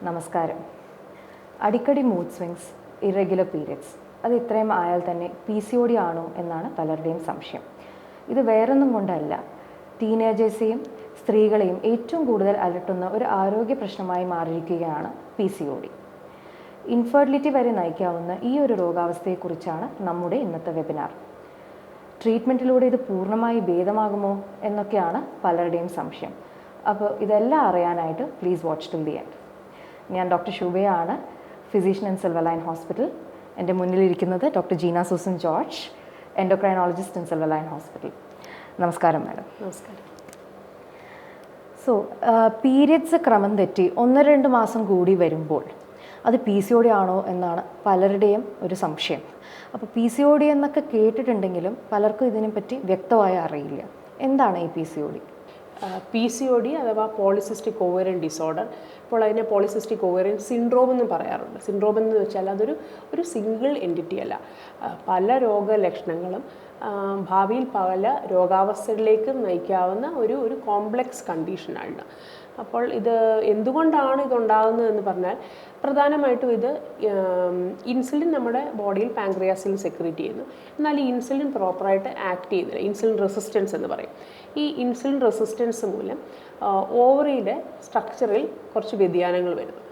നമസ്കാരം. അടിക്കടി mood swings, irregular periods, അത് ഇത്രയും ആയാൽ തന്നെ PCOD ആണോ എന്നാണ് പലരുടെയും സംശയം. ഇത് വേറൊന്നും കൊണ്ടല്ല, ടീനേജേഴ്സെയും സ്ത്രീകളെയും ഏറ്റവും കൂടുതൽ അലട്ടുന്ന ഒരു ആരോഗ്യ പ്രശ്നമായി മാറിയിരിക്കുകയാണ് PCOD. ഇൻഫെർട്ടിലിറ്റി വരെ നയിക്കാവുന്ന ഈ ഒരു രോഗാവസ്ഥയെക്കുറിച്ചാണ് നമ്മുടെ ഇന്നത്തെ വെബിനാർ. ട്രീറ്റ്മെൻറ്റിലൂടെ ഇത് പൂർണ്ണമായി ഭേദമാകുമോ എന്നൊക്കെയാണ് പലരുടെയും സംശയം. അപ്പോൾ ഇതെല്ലാം അറിയാനായിട്ട് please watch till the end. ഞാൻ ഡോക്ടർ ശുഭയാണ്, physician in Silver Line hospital. എൻ്റെ മുന്നിലിരിക്കുന്നത് doctor Jeena Susan George, endocrinologist in Silver Line hospital. നമസ്കാരം മാഡം. നമസ്കാരം. പീരിയഡ്സ് ക്രമം തെറ്റി 1-2 മാസം കൂടി വരുമ്പോൾ അത് PCOD ആണോ എന്നാണ് പലരുടെയും ഒരു സംശയം. അപ്പോൾ PCOD എന്നൊക്കെ കേട്ടിട്ടുണ്ടെങ്കിലും പലർക്കും ഇതിനെപ്പറ്റി വ്യക്തമായി അറിയില്ല. എന്താണ് ഈ PCOD? PCOD അഥവാ പോളിസിസ്റ്റിക് ഓവേറിയൻ ഡിസോർഡർ, ഇപ്പോൾ അതിനെ പോളിസിസ്റ്റിക് ഓവേറിയൻ സിൻഡ്രോം എന്ന് പറയാറുണ്ട്. സിൻഡ്രോം എന്ന് വെച്ചാൽ അതൊരു സിംഗിൾ എൻറ്റിറ്റി അല്ല, പല രോഗലക്ഷണങ്ങളും ഭാവിയിൽ പല രോഗാവസ്ഥകളിലേക്ക് നയിക്കാവുന്ന ഒരു കോംപ്ലക്സ് കണ്ടീഷനാണ്. അപ്പോൾ ഇത് എന്തുകൊണ്ടാണ് ഇതുണ്ടാകുന്നത് എന്ന് പറഞ്ഞാൽ പ്രധാനമായിട്ടും ഇത് ഇൻസുലിൻ നമ്മുടെ ബോഡിയിൽ പാൻക്രിയാസിൽ സെക്രീറ്റ് ചെയ്യുന്നു. എന്നാൽ ഈ ഇൻസുലിൻ പ്രോപ്പറായിട്ട് ആക്ട് ചെയ്യുന്നില്ല. ഇൻസുലിൻ റെസിസ്റ്റൻസ് എന്ന് പറയും. ഈ ഇൻസുലിൻ റെസിസ്റ്റൻസ് മൂലം ഓവറിയുടെ സ്ട്രക്ചറിൽ കുറച്ച് വ്യതിയാനങ്ങൾ വരുന്നു.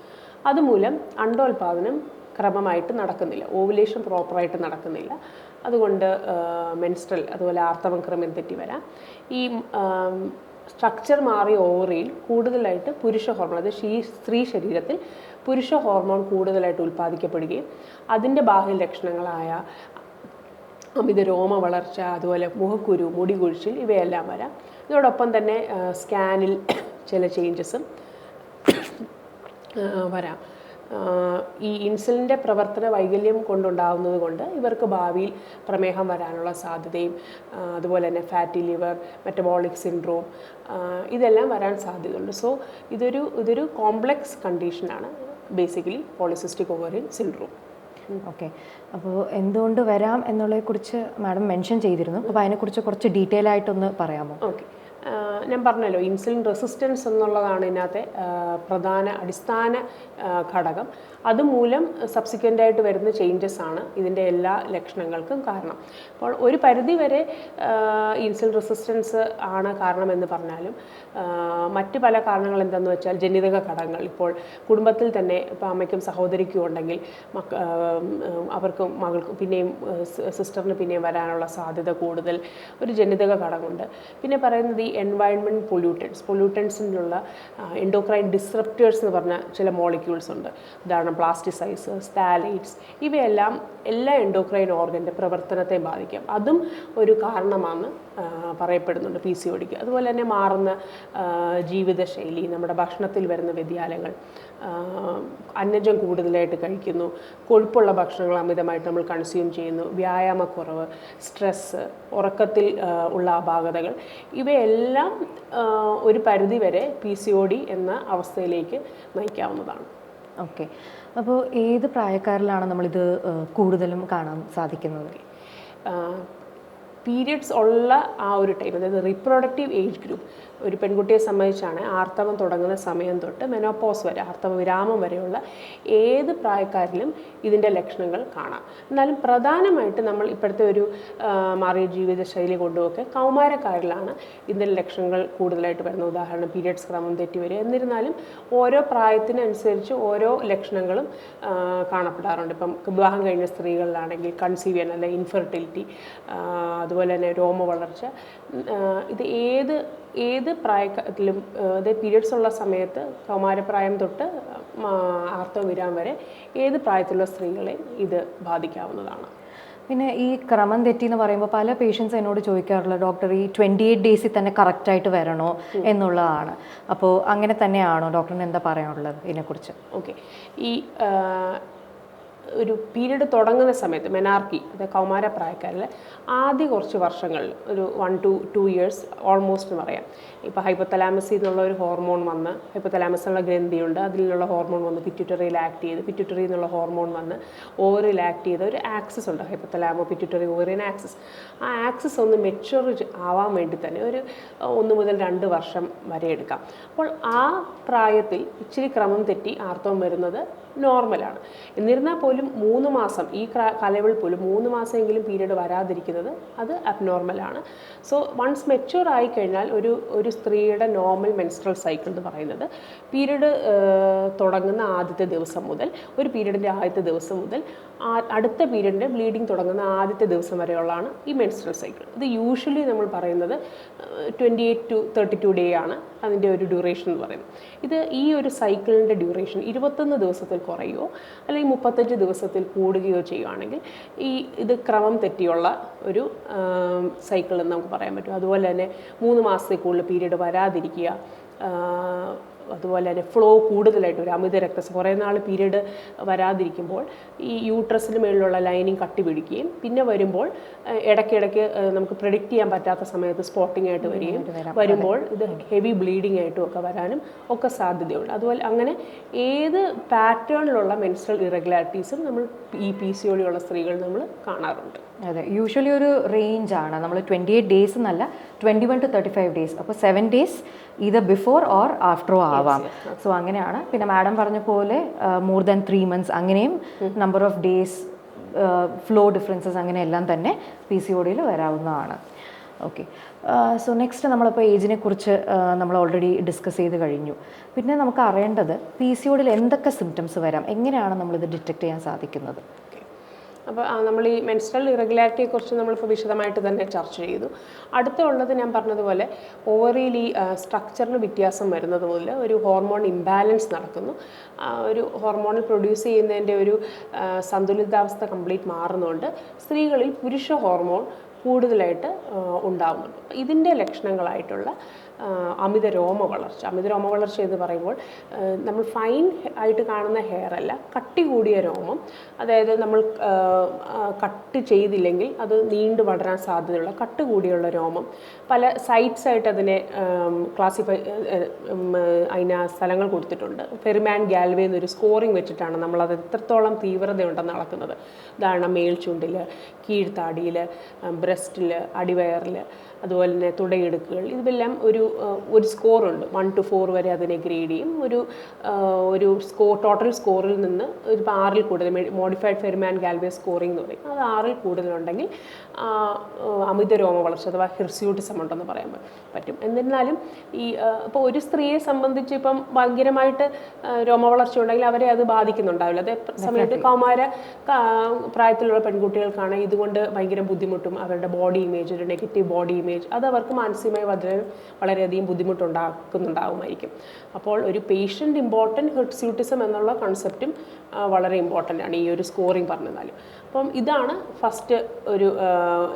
അതുമൂലം അണ്ടോൽപാദനം ക്രമമായിട്ട് നടക്കുന്നില്ല, ഓവുലേഷൻ പ്രോപ്പറായിട്ട് നടക്കുന്നില്ല. അതുകൊണ്ട് മെൻസ്ട്രൽ അതുപോലെ ആർത്തവം ക്രമം തെറ്റി വരാം. ഈ സ്ട്രക്ചർ മാറിയ ഓവറിയിൽ കൂടുതലായിട്ട് പുരുഷ ഹോർമോൺ, അത് സ്ത്രീ ശരീരത്തിൽ പുരുഷ ഹോർമോൺ കൂടുതലായിട്ട് ഉൽപ്പാദിക്കപ്പെടുകയും അതിൻ്റെ ബാഹ്യ ലക്ഷണങ്ങളായ അമിത രോമ വളർച്ച, അതുപോലെ മുഖക്കുരു, മുടി കൊഴിച്ചിൽ ഇവയെല്ലാം വരാം. ഇതോടൊപ്പം തന്നെ സ്കാനിൽ ചില ചേഞ്ചസും വരാം. ഈ ഇൻസുലിൻ്റെ പ്രവർത്തന വൈകല്യം കൊണ്ടുണ്ടാകുന്നത് കൊണ്ട് ഇവർക്ക് ഭാവിയിൽ പ്രമേഹം വരാനുള്ള സാധ്യതയും അതുപോലെ തന്നെ ഫാറ്റി ലിവർ, മെറ്റബോളിക് സിൻഡ്രോം ഇതെല്ലാം വരാൻ സാധ്യതയുണ്ട്. സോ ഇതൊരു കോംപ്ലക്സ് കണ്ടീഷനാണ് basically polycystic ovarian syndrome. Okay, അപ്പോൾ എന്തുകൊണ്ട് വരാം എന്നുള്ളതിനെക്കുറിച്ച് മാഡം മെൻഷൻ ചെയ്തിരുന്നു. അപ്പോൾ അതിനെക്കുറിച്ച് കുറച്ച് ഡീറ്റെയിൽ ആയിട്ടൊന്ന് പറയാമോ? ഓക്കെ, ഞാൻ പറഞ്ഞല്ലോ, ഇൻസുലിൻ റെസിസ്റ്റൻസ് എന്നുള്ളതാണ് ഇതിനകത്തെ അടിസ്ഥാന ഘടകം. അതുമൂലം സബ്സിക്വൻ്റായിട്ട് വരുന്ന ചേഞ്ചസ് ആണ് ഇതിൻ്റെ എല്ലാ ലക്ഷണങ്ങൾക്കും കാരണം. അപ്പോൾ ഒരു പരിധി വരെ ഇൻസുലിൻ റെസിസ്റ്റൻസ് ആണ് കാരണമെന്ന് പറഞ്ഞാലും മറ്റ് പല കാരണങ്ങൾ എന്താണെന്ന് വെച്ചാൽ ജനിതക ഘടകങ്ങൾ. ഇപ്പോൾ കുടുംബത്തിൽ തന്നെ ഇപ്പോൾ അമ്മയ്ക്കും സഹോദരിക്കും ഉണ്ടെങ്കിൽ അവർക്കും മകൾക്കും പിന്നെയും സിസ്റ്ററിന് പിന്നെയും വരാനുള്ള സാധ്യത കൂടുതൽ ഒരു ജനിതക ഘടകമുണ്ട്. പിന്നെ പറയുന്നത് ഈ എൻവയൺമെൻറ്റ് പൊല്യൂട്ടൻസിനുള്ള എൻഡോക്രൈൻ ഡിസ്റപ്റ്റേഴ്സ് എന്ന് പറഞ്ഞ ചില മോളിക്യൂൾസ് ഉണ്ട്. ഉദാഹരണം പ്ലാസ്റ്റിസൈസേഴ്സ്, താലൈറ്റ്സ്, ഇവയെല്ലാം എല്ലാ എൻഡോക്രൈൻ ഓർഗൻ്റെ പ്രവർത്തനത്തെ ബാധിക്കാം. അതും ഒരു കാരണമാണ് പറയപ്പെടുന്നുണ്ട് PCODക്ക്. അതുപോലെ തന്നെ മാറുന്ന ജീവിതശൈലി, നമ്മുടെ ഭക്ഷണത്തിൽ വരുന്ന വ്യതിയാനങ്ങൾ, അന്നജം കൂടുതലായിട്ട് കഴിക്കുന്നു, കൊഴുപ്പുള്ള ഭക്ഷണങ്ങൾ അമിതമായിട്ട് നമ്മൾ കൺസ്യൂം ചെയ്യുന്നു, വ്യായാമക്കുറവ്, സ്ട്രെസ്സ്, ഉറക്കത്തിൽ ഉള്ള അപാകതകൾ, ഇവയെല്ലാം ഒരു പരിധി വരെ PCOD എന്ന അവസ്ഥയിലേക്ക് നയിക്കാവുന്നതാണ്. ഓക്കെ, അപ്പോൾ ഏത് പ്രായക്കാരിലാണ് നമ്മളിത് കൂടുതലും കാണാൻ സാധിക്കുന്നത്? പീരിയഡ്സ് ഉള്ള ആ ഒരു ടൈം, അതായത് റീപ്രൊഡക്റ്റീവ് ഏജ് ഗ്രൂപ്പ്, ഒരു പെൺകുട്ടിയെ സംബന്ധിച്ചാണ് ആർത്തവം തുടങ്ങുന്ന സമയം തൊട്ട് മെനോപോസ് വരെ, ആർത്തവ വിരാമം വരെയുള്ള ഏത് പ്രായക്കാരിലും ഇതിൻ്റെ ലക്ഷണങ്ങൾ കാണാം. എന്നാലും പ്രധാനമായിട്ട് നമ്മൾ ഇപ്പോഴത്തെ ഒരു മാറിയ ജീവിതശൈലി കൊണ്ടുമൊക്കെ കൗമാരക്കാരിലാണ് ഇതിൻ്റെ ലക്ഷണങ്ങൾ കൂടുതലായിട്ട് വരുന്നത്. ഉദാഹരണം പീരിയഡ്സ് ക്രമം തെറ്റി വരിക. എന്നിരുന്നാലും ഓരോ പ്രായത്തിനനുസരിച്ച് ഓരോ ലക്ഷണങ്ങളും കാണപ്പെടാറുണ്ട്. ഇപ്പം വിവാഹം കഴിഞ്ഞ സ്ത്രീകളിലാണെങ്കിൽ കൺസീവ് ചെയ്യാൻ, അല്ലെങ്കിൽ ഇൻഫെർട്ടിലിറ്റി, അതുപോലെ തന്നെ രോമ വളർച്ച, ഇത് ഏത് പ്രായത്തിലും, അതായത് പീരിയഡ്സ് ഉള്ള സമയത്ത് കൗമാരപ്രായം തൊട്ട് ആർത്തവവിരാമം വരെ ഏത് പ്രായത്തിലുള്ള സ്ത്രീകളെയും ഇത് ബാധിക്കാവുന്നതാണ്. പിന്നെ ഈ ക്രമം തെറ്റി എന്ന് പറയുമ്പോൾ പല പേഷ്യൻസ് എന്നോട് ചോദിക്കാറുള്ള, ഡോക്ടർ ഈ 28 ഡേയ്സിൽ തന്നെ കറക്റ്റായിട്ട് വരണോ എന്നുള്ളതാണ്. അപ്പോൾ അങ്ങനെ തന്നെയാണോ? ഡോക്ടറിന് എന്താ പറയാനുള്ളത് ഇതിനെക്കുറിച്ച്? ഓക്കെ, ഈ ഒരു പീരീഡ് തുടങ്ങുന്ന സമയത്ത് മെനാർക്കി, അതായത് കൗമാരപ്രായക്കാരിൽ ആദ്യ കുറച്ച് വർഷങ്ങളിൽ ഒരു 1 to 2 years ഓൾമോസ്റ്റ് എന്ന് പറയാം. ഇപ്പോൾ ഹൈപ്പോതലാമസിൽ നിന്നുള്ള ഒരു ഹോർമോൺ വന്ന്, ഹൈപ്പോതലാമസ് എന്നുള്ള ഗ്രന്ഥിയുണ്ട്, അതിലുള്ള ഹോർമോൺ വന്ന് പിറ്റ്യൂട്ടറിയിൽ ആക്ട് ചെയ്ത്, പിറ്റ്യൂട്ടറി എന്നുള്ള ഹോർമോൺ വന്ന് ഓവറിൽ ആക്ട് ചെയ്ത് ഒരു ആക്സിസ് ഉണ്ട്, ഹൈപ്പോതലാമോ പിറ്റ്യൂട്ടറി ഓവറിയൻ ആക്സിസ്. ആ ആക്സിസ് ഒന്ന് മെച്യൂർ ആവാൻ വേണ്ടി തന്നെ ഒരു 1 മുതൽ 2 വർഷം വരെ എടുക്കാം. അപ്പോൾ ആ പ്രായത്തിൽ ഇച്ചിരി ക്രമം തെറ്റി ആർത്തവം വരുന്നത് നോർമലാണ്. എന്നിരുന്നാൽ പോലും 3 മാസം, ഈ കാലയളവിൽ പോലും 3 മാസമെങ്കിലും പീരീഡ് വരാതിരിക്കുന്നത് അത് അബ്നോർമലാണ്. സോ വൺസ് മെച്യൂർ ആയിക്കഴിഞ്ഞാൽ ഒരു സ്ത്രീയുടെ നോർമൽ മെൻസ്ട്രൽ സൈക്കിൾ എന്ന് പറയുന്നത് പീരീഡ് തുടങ്ങുന്ന ആദ്യത്തെ ദിവസം മുതൽ, ഒരു പീരീഡിൻ്റെ ആദ്യത്തെ ദിവസം മുതൽ അടുത്ത പീരീഡിൻ്റെ ബ്ലീഡിങ് തുടങ്ങുന്ന ആദ്യത്തെ ദിവസം വരെയുള്ളതാണ് ഈ മെൻസ്ട്രൽ സൈക്കിൾ. ഇത് യൂഷ്വലി നമ്മൾ പറയുന്നത് 28 to 32 ഡേ ആണ് അതിൻ്റെ ഒരു ഡ്യൂറേഷൻ എന്ന് പറയുന്നത്. ഈ ഒരു സൈക്കിളിൻ്റെ ഡ്യൂറേഷൻ 21 ദിവസത്തിൽ കുറയുകയോ അല്ലെങ്കിൽ 35 ദിവസത്തിൽ കൂടുകയോ ചെയ്യുകയാണെങ്കിൽ ഇത് ക്രമം തെറ്റിയുള്ള ഒരു സൈക്കിൾ എന്ന് നമുക്ക് പറയാൻ പറ്റും. അതുപോലെ തന്നെ 3 മാസത്തിൽ കൂടുതൽ പീരീഡ് വരാതിരിക്കുക, അതുപോലെ തന്നെ ഫ്ലോ കൂടുതലായിട്ട് ഒരു അമിത രക്തസ്രാവം, കുറേ നാൾ പീരീഡ് വരാതിരിക്കുമ്പോൾ ഈ യൂട്രസിന് മേളിലുള്ള ലൈനിങ് കട്ടി പിടിക്കുകയും പിന്നെ വരുമ്പോൾ ഇടയ്ക്കിടയ്ക്ക് നമുക്ക് പ്രെഡിക്റ്റ് ചെയ്യാൻ പറ്റാത്ത സമയത്ത് സ്പോട്ടിംഗ് ആയിട്ട് വരികയും വരുമ്പോൾ ഇത് ഹെവി ബ്ലീഡിംഗ് ആയിട്ടും ഒക്കെ വരാനും ഒക്കെ സാധ്യതയുണ്ട്. അതുപോലെ അങ്ങനെ ഏത് പാറ്റേണിലുള്ള മെൻസ്ട്രൽ ഇറഗുലാരിറ്റീസും നമ്മൾ ഈ PCOD ഉള്ള സ്ത്രീകൾ നമ്മൾ കാണാറുണ്ട്. അതെ, യൂഷ്വലി ഒരു റേഞ്ചാണ്. നമ്മൾ 28 ഡേയ്സ് എന്നല്ല, 21 to 35 ഡേയ്സ്. അപ്പോൾ 7 ഡേയ്സ് ഇത് ബിഫോർ ഓർ ആഫ്റ്ററോ ആവാം. സോ അങ്ങനെയാണ്. പിന്നെ മാഡം പറഞ്ഞ പോലെ മോർ ദാൻ 3 months അങ്ങനെയും number of days, flow differences അങ്ങനെയെല്ലാം തന്നെ PCODയിൽ വരാവുന്നതാണ്. ഓക്കെ, സോ നെക്സ്റ്റ് നമ്മളിപ്പോൾ ഏജിനെ കുറിച്ച് നമ്മൾ ഓൾറെഡി ഡിസ്കസ് ചെയ്ത് കഴിഞ്ഞു. പിന്നെ നമുക്ക് അറിയേണ്ടത് PCODയിൽ എന്തൊക്കെ സിംറ്റംസ് വരാം, എങ്ങനെയാണ് നമ്മളിത് ഡിറ്റക്ട് ചെയ്യാൻ സാധിക്കുന്നത്? അപ്പോൾ നമ്മൾ ഈ മെൻസ്ട്രൽ ഇറഗുലാരിറ്റിയെക്കുറിച്ച് നമ്മളിപ്പോൾ വിശദമായിട്ട് തന്നെ ചർച്ച ചെയ്തു. അടുത്തുള്ളത് ഞാൻ പറഞ്ഞതുപോലെ ഓവറിയിൽ ഈ സ്ട്രക്ചറിന് വ്യത്യാസം വരുന്നത് മുതൽ ഒരു ഹോർമോൺ ഇംബാലൻസ് നടക്കുന്നു. ഒരു ഹോർമോണിൽ പ്രൊഡ്യൂസ് ചെയ്യുന്നതിൻ്റെ ഒരു സന്തുലിതാവസ്ഥ കംപ്ലീറ്റ് മാറുന്നുണ്ട്. സ്ത്രീകളിൽ പുരുഷ ഹോർമോൺ കൂടുതലായിട്ട് ഉണ്ടാകുന്നുണ്ട്. ഇതിൻ്റെ ലക്ഷണങ്ങളായിട്ടുള്ള അമിത രോമ വളർച്ച എന്ന് പറയുമ്പോൾ നമ്മൾ ഫൈൻ ആയിട്ട് കാണുന്ന ഹെയർ അല്ല, കട്ടി കൂടിയ രോമം. അതായത് നമ്മൾ കട്ട് ചെയ്തില്ലെങ്കിൽ അത് നീണ്ടു വളരാൻ സാധ്യതയുള്ള കട്ട് കൂടിയുള്ള രോമം. പല സൈറ്റ്സ് ആയിട്ട് അതിനെ ക്ലാസിഫൈ അതിന് സ്ഥലങ്ങൾ കൊടുത്തിട്ടുണ്ട്. ഫെറിമാൻ ഗാൽവേ എന്നൊരു സ്കോറിംഗ് വെച്ചിട്ടാണ് നമ്മളത് എത്രത്തോളം തീവ്രതയുണ്ടെന്ന് അളക്കുന്നത്. ഉദാഹരണം മേൽചുണ്ടിൽ, കീഴ്ത്താടിയിൽ, ബ്രസ്റ്റിൽ, അടിവയറിൽ, അതുപോലെ തന്നെ തുടയിടുക്കുകൾ, ഇതെല്ലാം ഒരു സ്കോറുണ്ട്. 1 to 4 വരെ അതിനെ ഗ്രേഡ് ചെയ്യും. ഒരു ടോട്ടൽ സ്കോറിൽ നിന്ന് ഇപ്പോൾ 6ൽ കൂടുതൽ, മോഡിഫൈഡ് ഫെറിമാൻ ഗാൽവേ സ്കോറിംഗ് എന്ന് പറയും, അത് 6ൽ കൂടുതലുണ്ടെങ്കിൽ അമിത രോമ വളർച്ച അഥവാ ഹിർസ്യൂട്ടിസം ഉണ്ടെന്ന് പറയാൻ പറ്റും. എന്നിരുന്നാലും ഇപ്പോൾ ഒരു സ്ത്രീയെ സംബന്ധിച്ച് ഇപ്പം ഭയങ്കരമായിട്ട് രോമവളർച്ച ഉണ്ടെങ്കിൽ അവരെ അത് ബാധിക്കുന്നുണ്ടാവില്ല. അതേ സമയത്ത് കൗമാര പ്രായത്തിലുള്ള പെൺകുട്ടികൾക്കാണ് ഇതുകൊണ്ട് ഭയങ്കര ബുദ്ധിമുട്ടും അവരുടെ ബോഡി ഇമേജ്, ഒരു നെഗറ്റീവ് ബോഡി ഇമേജ്, അത് അവർക്ക് മാനസികമായി വളരെയധികം ബുദ്ധിമുട്ടുണ്ടാക്കുന്നുണ്ടാവുമായിരിക്കും. അപ്പോൾ ഒരു പേഷ്യൻ്റ് ഇമ്പോർട്ടൻറ്റ് ഹിർസ്യൂട്ടിസം എന്നുള്ള കൺസെപ്റ്റും വളരെ ഇമ്പോർട്ടൻ്റ് ആണ് ഈ ഒരു സ്കോറിംഗ് പറഞ്ഞാൽ. അപ്പം ഇതാണ് ഫസ്റ്റ് ഒരു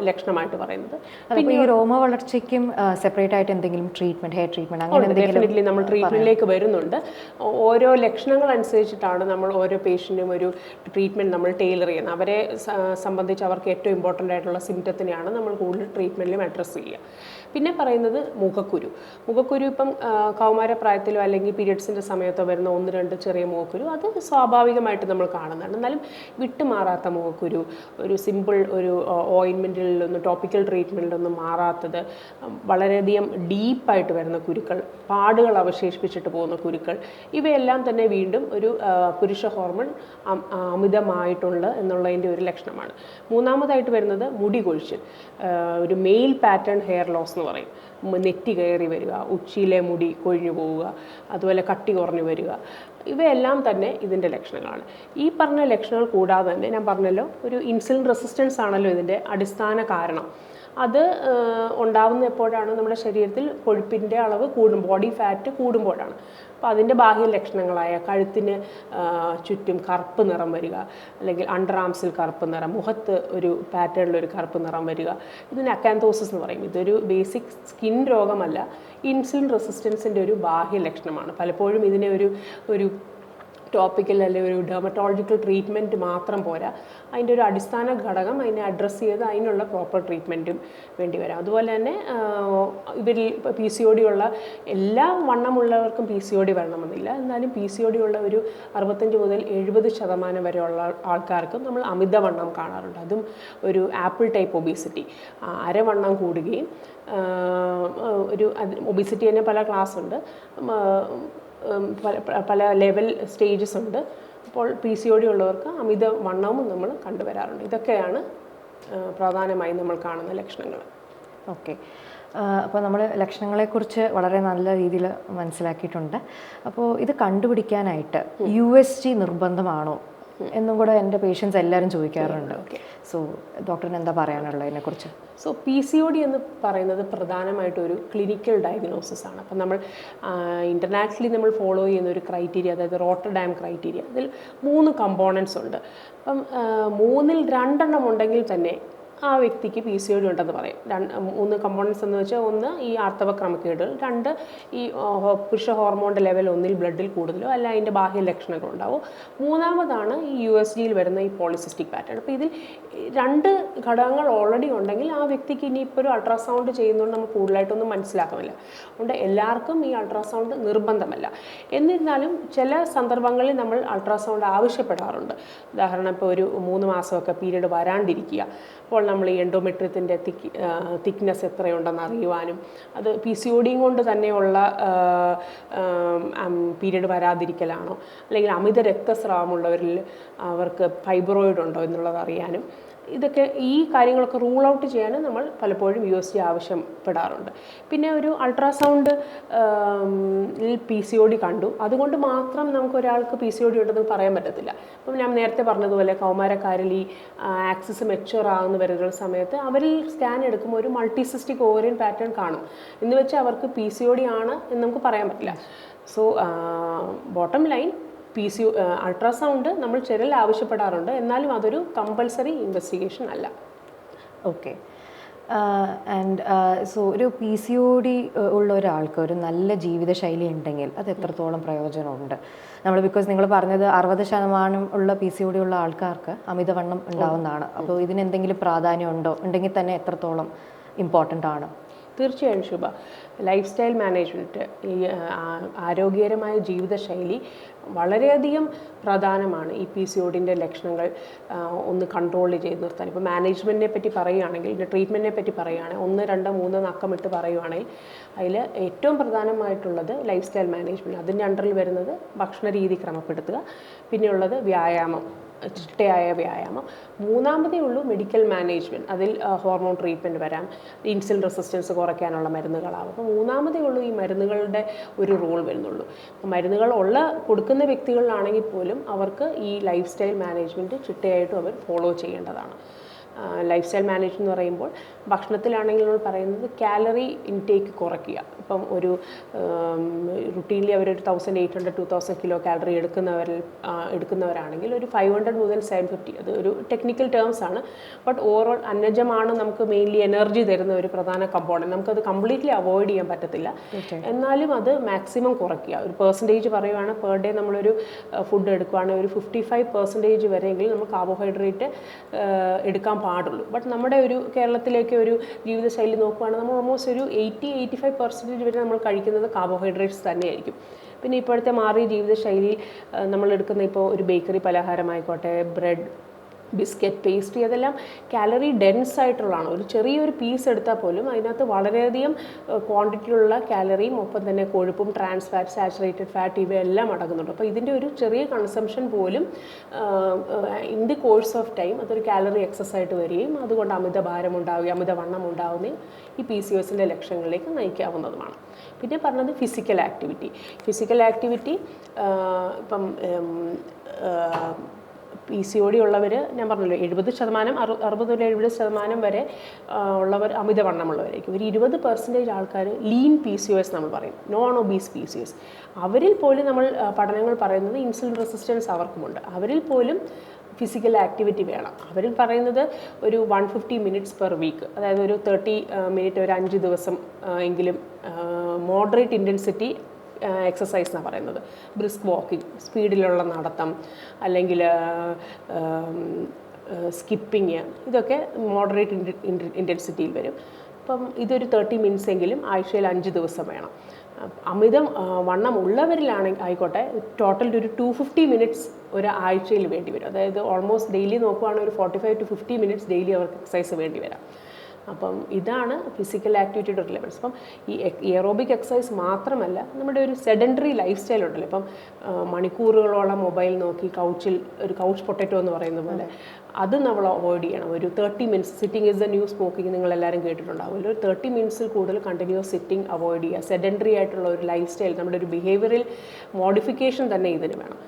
ലക്ഷണമായിട്ട് പറയുന്നത്. പിന്നെ ഈ രോമ വളർച്ചയ്ക്കും സെപ്പറേറ്റ് ആയിട്ട് എന്തെങ്കിലും ട്രീറ്റ്മെന്റ്, ഹെയർ ട്രീറ്റ്മെന്റ് അങ്ങനെ ഡെഫിനറ്റ്ലി നമ്മൾ ട്രീറ്റ്മെന്റിലേക്ക് വരുന്നുണ്ട്. ഓരോ ലക്ഷണങ്ങൾ അനുസരിച്ചിട്ടാണ് നമ്മൾ ഓരോ പേഷ്യൻറ്റും ഒരു ട്രീറ്റ്മെൻറ്റ് നമ്മൾ ടൈലർ ചെയ്യുന്നത്. അവരെ സംബന്ധിച്ച് അവർക്ക് ഏറ്റവും ഇമ്പോർട്ടൻ്റ് ആയിട്ടുള്ള സിംറ്റത്തിനെയാണ് നമ്മൾ കൂടുതൽ ട്രീറ്റ്മെൻറ്റിലും അഡ്രസ്സ് ചെയ്യുക. പിന്നെ പറയുന്നത് മുഖക്കുരു ഇപ്പം കൗമാരപ്രായത്തിലോ അല്ലെങ്കിൽ പീരിയഡ്സിൻ്റെ സമയത്തോ വരുന്ന 1-2 ചെറിയ മുഖക്കുരു അത് സ്വാഭാവികമായിട്ട് നമ്മൾ കാണുന്നതാണ്. എന്നാലും വിട്ടുമാറാത്ത മുഖക്കുരു, ഒരു സിമ്പിൾ ഒരു ഓയിൻമെൻറ്റിലൊന്നും ടോപ്പിക്കൽ ട്രീറ്റ്മെൻറ്റിലൊന്നും മാറാത്തത്, വളരെയധികം ഡീപ്പായിട്ട് വരുന്ന കുരുക്കൾ, പാടുകൾ അവശേഷിപ്പിച്ചിട്ട് പോകുന്ന കുരുക്കൾ, ഇവയെല്ലാം തന്നെ വീണ്ടും ഒരു പുരുഷ ഹോർമോൺ അമിതമായിട്ടുണ്ട് എന്നുള്ളതിൻ്റെ ഒരു ലക്ഷണമാണ്. മൂന്നാമതായിട്ട് വരുന്നത് മുടി കൊഴിച്ചിൽ, ഒരു മെയിൽ പാറ്റേൺ ഹെയർ ലോസ് എന്ന് പറയും. നെറ്റി കയറി വരിക, ഉച്ചിയിലെ മുടി കൊഴിഞ്ഞു പോവുക, അതുപോലെ കട്ടി കുറഞ്ഞു വരിക, ഇവയെല്ലാം തന്നെ ഇതിൻ്റെ ലക്ഷണങ്ങളാണ്. ഈ പറഞ്ഞ ലക്ഷണങ്ങൾ കൂടാതെ തന്നെ ഞാൻ പറഞ്ഞല്ലോ, ഒരു ഇൻസുലിൻ റെസിസ്റ്റൻസ് ആണല്ലോ ഇതിൻ്റെ അടിസ്ഥാന കാരണം. അത് ഉണ്ടാവുന്ന എപ്പോഴാണ്? നമ്മുടെ ശരീരത്തിൽ കൊഴുപ്പിൻ്റെ അളവ് ബോഡി ഫാറ്റ് കൂടുമ്പോഴാണ്. അപ്പോൾ അതിൻ്റെ ബാഹ്യ ലക്ഷണങ്ങളായ കഴുത്തിന് ചുറ്റും കറുപ്പ് നിറം വരിക, അല്ലെങ്കിൽ അണ്ടർ ആംസിൽ കറുപ്പ് നിറം, മുഖത്ത് ഒരു പാറ്റേണിലൊരു കറുപ്പ് നിറം വരിക, ഇതിന് അക്കാന്തോസിസ് എന്ന് പറയും. ഇതൊരു ബേസിക് സ്കിൻ രോഗമല്ല, ഇൻസുലിൻ റെസിസ്റ്റൻസിൻ്റെ ഒരു ബാഹ്യ ലക്ഷണമാണ്. പലപ്പോഴും ഇതിനെ ഒരു ടോപ്പിക്കൽ അല്ലെങ്കിൽ ഒരു ഡെർമറ്റോളജിക്കൽ ട്രീറ്റ്മെൻറ്റ് മാത്രം പോരാ, അതിൻ്റെ ഒരു അടിസ്ഥാന ഘടകം അതിനെ അഡ്രസ്സ് ചെയ്ത് അതിനുള്ള പ്രോപ്പർ ട്രീറ്റ്മെൻറ്റും വേണ്ടി വരാം. അതുപോലെ തന്നെ ഇവരിൽ PCOD ഉള്ള എല്ലാ വണ്ണമുള്ളവർക്കും PCOD വരണമെന്നില്ല. എന്നാലും PCOD ഉള്ള ഒരു 65 മുതൽ 70% വരെയുള്ള ആൾക്കാർക്കും നമ്മൾ അമിതവണ്ണം കാണാറുണ്ട്. അതും ഒരു ആപ്പിൾ ടൈപ്പ് ഒബീസിറ്റി, അരവണ്ണം കൂടുകയും ഒരു ഒബീസിറ്റി തന്നെ പല ക്ലാസ് ഉണ്ട്, പല ലെവൽ സ്റ്റേജസ് ഉണ്ട്. അപ്പോൾ PCOD ഉള്ളവർക്ക് അമിതവണ്ണവും നമ്മൾ കണ്ടുവരാറുണ്ട്. ഇതൊക്കെയാണ് പ്രധാനമായും നമ്മൾ കാണുന്ന ലക്ഷണങ്ങൾ. ഓക്കെ, അപ്പോൾ നമ്മൾ ലക്ഷണങ്ങളെക്കുറിച്ച് വളരെ നല്ല രീതിയിൽ മനസ്സിലാക്കിയിട്ടുണ്ട്. അപ്പോൾ ഇത് കണ്ടുപിടിക്കാനായിട്ട് USG നിർബന്ധമാണോ എന്നും കൂടെ എൻ്റെ പേഷ്യൻസ് എല്ലാവരും ചോദിക്കാറുണ്ട്. സോ ഡോക്ടറിന് എന്താ പറയാനുള്ളത് ഇതിനെക്കുറിച്ച്? സോ PCOD എന്ന് പറയുന്നത് പ്രധാനമായിട്ടൊരു ക്ലിനിക്കൽ ഡയഗ്നോസിസ് ആണ്. അപ്പം നമ്മൾ ഇൻ്റർനാഷണലി നമ്മൾ ഫോളോ ചെയ്യുന്ന ഒരു ക്രൈറ്റീരിയ, അതായത് റോട്ടർഡാം ക്രൈറ്റീരിയ, അതിൽ 3 കമ്പോണൻസ് ഉണ്ട്. അപ്പം 3ൽ 2 എണ്ണം ഉണ്ടെങ്കിൽ തന്നെ ആ വ്യക്തിക്ക് PCOD ഉണ്ടെന്ന് പറയും. 3 കമ്പോണൻസ് എന്ന് വെച്ചാൽ 1 ഈ ആർത്തവ ക്രമക്കേടുകൾ, 2 ഈ പുരുഷ ഹോർമോണിൻ്റെ ലെവൽ 1ൽ ബ്ലഡിൽ കൂടുതലോ അല്ല അതിൻ്റെ ബാഹ്യ ലക്ഷണങ്ങൾ ഉണ്ടാവും, 3ാമതാണ് ഈ USGയിൽ വരുന്ന ഈ പോളിസിസ്റ്റിക് പാറ്റേൺ. അപ്പോൾ ഇതിൽ 2 ഘടകങ്ങൾ ഓൾറെഡി ഉണ്ടെങ്കിൽ ആ വ്യക്തിക്ക് ഇനിയിപ്പോൾ ഒരു അൾട്രാസൗണ്ട് ചെയ്യുന്നതുകൊണ്ട് നമുക്ക് കൂടുതലായിട്ടൊന്നും മനസ്സിലാക്കുന്നില്ല. അതുകൊണ്ട് എല്ലാവർക്കും ഈ അൾട്രാസൗണ്ട് നിർബന്ധമല്ല. എന്നിരുന്നാലും ചില സന്ദർഭങ്ങളിൽ നമ്മൾ അൾട്രാസൗണ്ട് ആവശ്യപ്പെടാറുണ്ട്. ഉദാഹരണം ഇപ്പോൾ ഒരു 3 മാസമൊക്കെ പീരീഡ് വരാണ്ടിരിക്കുക, അപ്പോൾ നമ്മൾ ഈ എൻഡോമെട്രിയത്തിൻ്റെ തിക്നെസ് എത്രയുണ്ടെന്ന് അറിയുവാനും, അത് PCOD കൊണ്ട് തന്നെയുള്ള പീരീഡ് വരാതിരിക്കലാണോ അല്ലെങ്കിൽ അമിത രക്തസ്രാവമുള്ളവരിൽ അവർക്ക് ഫൈബ്രോയിഡ് ഉണ്ടോ എന്നുള്ളത് അറിയാനും, ഇതൊക്കെ ഈ കാര്യങ്ങളൊക്കെ റൂൾ ഔട്ട് ചെയ്യാനും നമ്മൾ പലപ്പോഴും USG ആവശ്യപ്പെടാറുണ്ട്. പിന്നെ ഒരു അൾട്രാസൗണ്ട് PCOD കണ്ടു, അതുകൊണ്ട് മാത്രം നമുക്ക് ഒരാൾക്ക് PCOD ഉണ്ടെന്ന് പറയാൻ പറ്റത്തില്ല. അപ്പം ഞാൻ നേരത്തെ പറഞ്ഞതുപോലെ കൗമാരക്കാരിൽ ഈ ആക്സിസ് മെച്യൂർ ആകുന്ന വരുന്ന സമയത്ത് അവരിൽ സ്കാൻ എടുക്കുമ്പോൾ ഒരു മൾട്ടിസിസ്റ്റിക് ഓവറിയൻ പാറ്റേൺ കാണും എന്ന് വെച്ചാൽ അവർക്ക് PCOD ആണ് എന്ന് നമുക്ക് പറയാൻ പറ്റില്ല. സോ ബോട്ടം ലൈൻ, അൾട്രാസൗണ്ട് നമ്മൾ ചിലരിൽ ആവശ്യപ്പെടാറുണ്ട്, എന്നാലും അതൊരു കമ്പൽസറി ഇൻവെസ്റ്റിഗേഷൻ അല്ല. ഓക്കെ, ആൻഡ് സോ ഒരു PCOD ഉള്ള ഒരാൾക്ക് ഒരു നല്ല ജീവിതശൈലി ഉണ്ടെങ്കിൽ അത് എത്രത്തോളം പ്രയോജനമുണ്ട്? നമ്മൾ ബിക്കോസ് നിങ്ങൾ പറഞ്ഞത് 60% ഉള്ള PCOD ഉള്ള ആൾക്കാർക്ക് അമിതവണ്ണം ഉണ്ടാവുന്നതാണ്. അപ്പോൾ ഇതിനെന്തെങ്കിലും പ്രാധാന്യം ഉണ്ടോ? ഉണ്ടെങ്കിൽ തന്നെ എത്രത്തോളം ഇമ്പോർട്ടൻ്റ് ആണ്? തീർച്ചയായും ശുഭ, ലൈഫ് സ്റ്റൈൽ മാനേജ്മെൻറ്റ്, ഈ ആരോഗ്യകരമായ ജീവിതശൈലി വളരെയധികം പ്രധാനമാണ് ഈ PCODൻ്റെ ലക്ഷണങ്ങൾ ഒന്ന് കൺട്രോൾ ചെയ്ത് നിർത്താൻ. ഇപ്പോൾ മാനേജ്മെൻറ്റിനെ പറ്റി പറയുകയാണെങ്കിൽ, ഇതിൻ്റെ ട്രീറ്റ്മെൻറ്റിനെ പറ്റി പറയുകയാണെങ്കിൽ 1, 2, 3 നക്കമിട്ട് പറയുകയാണെങ്കിൽ അതിൽ ഏറ്റവും പ്രധാനമായിട്ടുള്ളത് ലൈഫ് സ്റ്റൈൽ മാനേജ്മെൻറ്റ്. അതിൻ്റെ അണ്ടറിൽ വരുന്നത് ഭക്ഷണ രീതി ക്രമപ്പെടുത്തുക, പിന്നെയുള്ളത് വ്യായാമം, ചിട്ടയായ വ്യായാമം. 3ാമതേ ഉള്ളൂ മെഡിക്കൽ മാനേജ്മെൻറ്റ്. അതിൽ ഹോർമോൺ ട്രീറ്റ്മെൻറ്റ് വരാം, ഇൻസുലിൻ റെസിസ്റ്റൻസ് കുറയ്ക്കാനുള്ള മരുന്നുകളാവും. അപ്പോൾ 3ാമതേ ഉള്ളൂ ഈ മരുന്നുകളുടെ ഒരു റോൾ വരുന്നുള്ളൂ. മരുന്നുകൾ കൊടുക്കുന്ന വ്യക്തികളിലാണെങ്കിൽ പോലും അവർക്ക് ഈ ലൈഫ് സ്റ്റൈൽ മാനേജ്മെൻറ്റ് ചിട്ടയായിട്ടും അവർ ഫോളോ ചെയ്യേണ്ടതാണ്. ലൈഫ് സ്റ്റൈൽ മാനേജ്മെൻറ്റ് എന്ന് പറയുമ്പോൾ ഭക്ഷണത്തിലാണെങ്കിൽ നമ്മൾ പറയുന്നത് കാലറി ഇൻടേക്ക് കുറയ്ക്കുക. ഇപ്പം ഒരു റുട്ടീൻലി അവരൊരു 1800 2000 കിലോ കാലറി എടുക്കുന്നവരാണെങ്കിൽ ഒരു 500 മുതൽ 750, അത് ഒരു ടെക്നിക്കൽ ടേംസ് ആണ്. ബട്ട് ഓവറോൾ അന്നജമാണ് നമുക്ക് മെയിൻലി എനർജി തരുന്ന ഒരു പ്രധാന കമ്പോണൻറ്റ്. നമുക്കത് കംപ്ലീറ്റ്ലി അവോയ്ഡ് ചെയ്യാൻ പറ്റത്തില്ല, എന്നാലും അത് മാക്സിമം കുറയ്ക്കുക. ഒരു പെർസെൻറ്റേജ് പറയുവാണ്, പെർ ഡേ നമ്മളൊരു ഫുഡ് എടുക്കുകയാണെങ്കിൽ ഒരു 55% വരെയെങ്കിലും നമ്മൾ കാർബോഹൈഡ്രേറ്റ് എടുക്കാൻ പാടുള്ളൂ. ബട്ട് നമ്മുടെ ഒരു കേരളത്തിലേക്ക് ഒരു ജീവിതശൈലി നോക്കുകയാണെങ്കിൽ നമ്മൾ ഓൾമോസ്റ്റ് ഒരു 80-85% വരെ നമ്മൾ കഴിക്കുന്നത് കാർബോഹൈഡ്രേറ്റ്സ് തന്നെയായിരിക്കും. പിന്നെ ഇപ്പോഴത്തെ മാറിയ ജീവിതശൈലി നമ്മൾ എടുക്കുന്ന ഇപ്പോൾ ഒരു ബേക്കറി പലഹാരമായിക്കോട്ടെ, ബ്രെഡ്, ബിസ്ക്കറ്റ്, പേസ്ട്രി, അതെല്ലാം കാലറി ഡെൻസ് ആയിട്ടുള്ളതാണ്. ഒരു ചെറിയൊരു പീസ് എടുത്താൽ പോലും അതിനകത്ത് വളരെയധികം ക്വാണ്ടിറ്റിയിലുള്ള കാലറിയും ഒപ്പം തന്നെ കൊഴുപ്പും, ട്രാൻസ് ഫാറ്റ്, സാച്ചുറേറ്റഡ് ഫാറ്റ് ഇവയെല്ലാം അടങ്ങുന്നുണ്ട്. അപ്പോൾ ഇതിൻ്റെ ഒരു ചെറിയ കൺസംഷൻ പോലും in the course of time അതൊരു കാലറി എക്സസ് ആയിട്ട് വരികയും അതുകൊണ്ട് അമിതഭാരം ഉണ്ടാവുകയും അമിതവണ്ണം ഉണ്ടാവുകയും ഈ PCOSൻ്റെ ലക്ഷണങ്ങളിലേക്ക് നയിക്കാവുന്നതുമാണ്. പിന്നെ പറഞ്ഞത് ഫിസിക്കൽ ആക്ടിവിറ്റി. ഇപ്പം PCOD ഉള്ളവർ ഞാൻ പറഞ്ഞല്ലോ 70%, 60-70% വരെ ഉള്ളവർ അമിതവണ്ണമുള്ളവരായിരിക്കും. ഒരു 20% ആൾക്കാർ ലീൻ PCOS നമ്മൾ പറയും, നോൺ ഒബീസ് PCOS. അവരിൽ പോലും നമ്മൾ പഠനങ്ങൾ പറയുന്നത് ഇൻസുലിൻ റെസിസ്റ്റൻസ് അവർക്കുമുണ്ട്. അവരിൽ പോലും ഫിസിക്കൽ ആക്ടിവിറ്റി വേണം. അവരിൽ പറയുന്നത് ഒരു 150 മിനിറ്റ്സ് പെർ വീക്ക്, അതായത് ഒരു 30 മിനിറ്റ് ഒരു 5 ദിവസം എങ്കിലും മോഡറേറ്റ് ഇൻറ്റൻസിറ്റി എക്സസൈസ് എന്നാണ് പറയുന്നത്. ബ്രിസ്ക് വാക്കിംഗ്, സ്പീഡിലുള്ള നടത്തം, അല്ലെങ്കിൽ സ്കിപ്പിങ്, ഇതൊക്കെ മോഡറേറ്റ് ഇൻറ്റൻസിറ്റിയിൽ വരും. അപ്പം ഇതൊരു 30 മിനിറ്റ്സ് എങ്കിലും ആഴ്ചയിൽ 5 ദിവസം വേണം. അമിതം വണ്ണം ഉള്ളവരിലാണെങ്കിൽ ആയിക്കോട്ടെ ടോട്ടൽ ഒരു 250 മിനിറ്റ്സ് ഒരു ആഴ്ചയിൽ വേണ്ടി വരും. അതായത് ഓൾമോസ്റ്റ് ഡെയിലി നോക്കുവാണെങ്കിൽ ഒരു 45 to 50 മിനിറ്റ്സ് ഡെയിലി അവർക്ക് എക്സസൈസ് വേണ്ടി വരാം. അപ്പം ഇതാണ് ഫിസിക്കൽ ആക്ടിവിറ്റിയുടെ റിലവൻസ്. അപ്പം ഈ എയറോബിക് എക്സസൈസ് മാത്രമല്ല, നമ്മുടെ ഒരു സെഡൻറ്ററി ലൈഫ് സ്റ്റൈൽ ഉണ്ടല്ലോ. ഇപ്പം മണിക്കൂറുകളോളം മൊബൈൽ നോക്കി ഒരു കൗച്ച് പൊട്ടറ്റോ എന്ന് പറയുന്ന പോലെ അത് നമ്മൾ അവോയ്ഡ് ചെയ്യണം. ഒരു 30 minutes sitting is the new smoking നിങ്ങളെല്ലാവരും കേട്ടിട്ടുണ്ടാവുമല്ലോ. ഒരു 30 മിനിറ്റ്സിൽ കൂടുതൽ കണ്ടിന്യൂസ് സിറ്റിംഗ് അവോയ്ഡ് ചെയ്യുക. സെഡൻറ്ററി ആയിട്ടുള്ള ഒരു ലൈഫ് സ്റ്റൈൽ, നമ്മുടെ ഒരു ബിഹേവിയറൽ മോഡിഫിക്കേഷൻ തന്നെ ഇതിന് വേണം.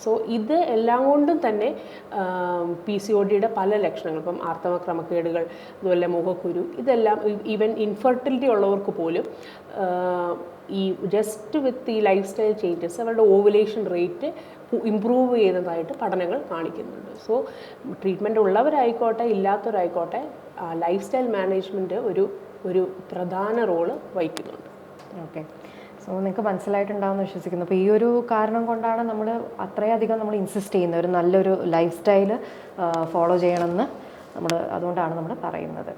സോ ഇത് എല്ലാം കൊണ്ടും തന്നെ PCODയുടെ പല ലക്ഷണങ്ങൾ, ഇപ്പം ആർത്തവ ക്രമക്കേടുകൾ, അതുപോലെ മുഖക്കുരു, ഇതെല്ലാം ഈവൻ ഇൻഫെർട്ടിലിറ്റി ഉള്ളവർക്ക് പോലും ഈ ജസ്റ്റ് വിത്ത് ഈ ലൈഫ് സ്റ്റൈൽ ചേഞ്ചസ് അവരുടെ ഓവുലേഷൻ റേറ്റ് ഇമ്പ്രൂവ് ചെയ്യുന്നതായിട്ട് പഠനങ്ങൾ കാണിക്കുന്നുണ്ട്. സോ ട്രീറ്റ്മെൻറ്റ് ഉള്ളവരായിക്കോട്ടെ ഇല്ലാത്തവരായിക്കോട്ടെ ലൈഫ് സ്റ്റൈൽ മാനേജ്മെൻറ്റ് ഒരു പ്രധാന റോള് വഹിക്കുന്നുണ്ട്. ഓക്കെ, സോ നിങ്ങൾക്ക് മനസ്സിലായിട്ടുണ്ടാവുമെന്ന് വിശ്വസിക്കുന്നു. അപ്പോൾ ഈ ഒരു കാരണം കൊണ്ടാണ് നമ്മൾ അത്രയധികം നമ്മൾ ഇൻസിസ്റ്റ് ചെയ്യുന്നത് ഒരു നല്ലൊരു ലൈഫ് സ്റ്റൈൽ ഫോളോ ചെയ്യണമെന്ന് അതുകൊണ്ടാണ് നമ്മൾ പറയുന്നത്.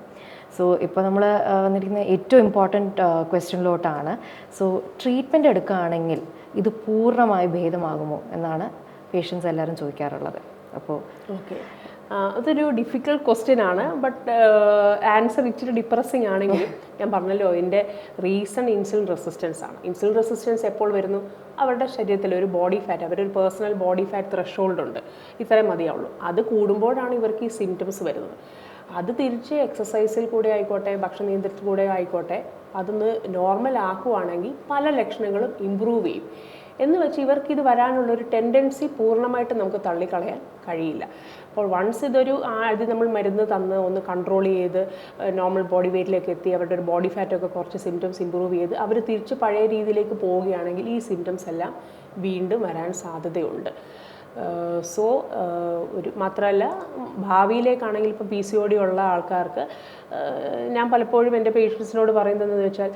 സോ ഇപ്പോൾ നമ്മൾ വന്നിരിക്കുന്ന ഏറ്റവും ഇമ്പോർട്ടൻറ്റ് ക്വസ്റ്റ്യനിലോട്ടാണ്. സോ ട്രീറ്റ്മെൻറ്റ് എടുക്കുകയാണെങ്കിൽ ഇത് പൂർണ്ണമായി ഭേദമാകുമോ എന്നാണ് പേഷ്യൻസ് എല്ലാവരും ചോദിക്കാറുള്ളത്. അപ്പോൾ ഓക്കെ, അതൊരു ഡിഫിക്കൽട്ട് ക്വസ്റ്റ്യൻ ആണ്. ബട്ട് ആൻസർ ഇച്ചിരി ഡിപ്രസിങ് ആണെങ്കിലും ഞാൻ പറഞ്ഞല്ലോ, ഇതിൻ്റെ റീസൺ ഇൻസുലിൻ റെസിസ്റ്റൻസ് ആണ്. ഇൻസുലിൻ റെസിസ്റ്റൻസ് എപ്പോൾ വരുന്നു? അവരുടെ ശരീരത്തിൽ ഒരു ബോഡി ഫാറ്റ്, അവരൊരു പേഴ്സണൽ ബോഡി ഫാറ്റ് ത്രഷോൾഡ് ഉണ്ട്, ഇത്രയും മതിയാവുള്ളൂ. അത് കൂടുമ്പോഴാണ് ഇവർക്ക് ഈ സിംറ്റംസ് വരുന്നത്. അത് തിരിച്ച് എക്സസൈസിൽ കൂടെ ആയിക്കോട്ടെ, ഭക്ഷണ നിയന്ത്രണത്തിൽ കൂടെ ആയിക്കോട്ടെ, അതൊന്ന് നോർമൽ ആക്കുവാണെങ്കിൽ പല ലക്ഷണങ്ങളും ഇമ്പ്രൂവ് ചെയ്യും. എന്ന് വെച്ച് ഇവർക്ക് ഇത് വരാനുള്ളൊരു ടെൻഡൻസി പൂർണ്ണമായിട്ട് നമുക്ക് തള്ളിക്കളയാൻ കഴിയില്ല. അപ്പോൾ വൺസ് ഇത് നമ്മൾ മരുന്ന് തന്ന് ഒന്ന് കൺട്രോൾ ചെയ്ത് നോർമൽ ബോഡി വെയ്റ്റിലേക്ക് എത്തി അവരുടെ ഒരു ബോഡി ഫാറ്റൊക്കെ കുറച്ച് സിംറ്റംസ് ഇമ്പ്രൂവ് ചെയ്ത് അവർ തിരിച്ച് പഴയ രീതിയിലേക്ക് പോവുകയാണെങ്കിൽ ഈ സിംറ്റംസ് എല്ലാം വീണ്ടും വരാൻ സാധ്യതയുണ്ട്. സോ മാത്രമല്ല ഭാവിയിലേക്കാണെങ്കിൽ ഇപ്പോൾ PCOD ഉള്ള ആൾക്കാർക്ക് ഞാൻ പലപ്പോഴും എൻ്റെ പേഷ്യൻസിനോട് പറയുന്നതെന്ന് വെച്ചാൽ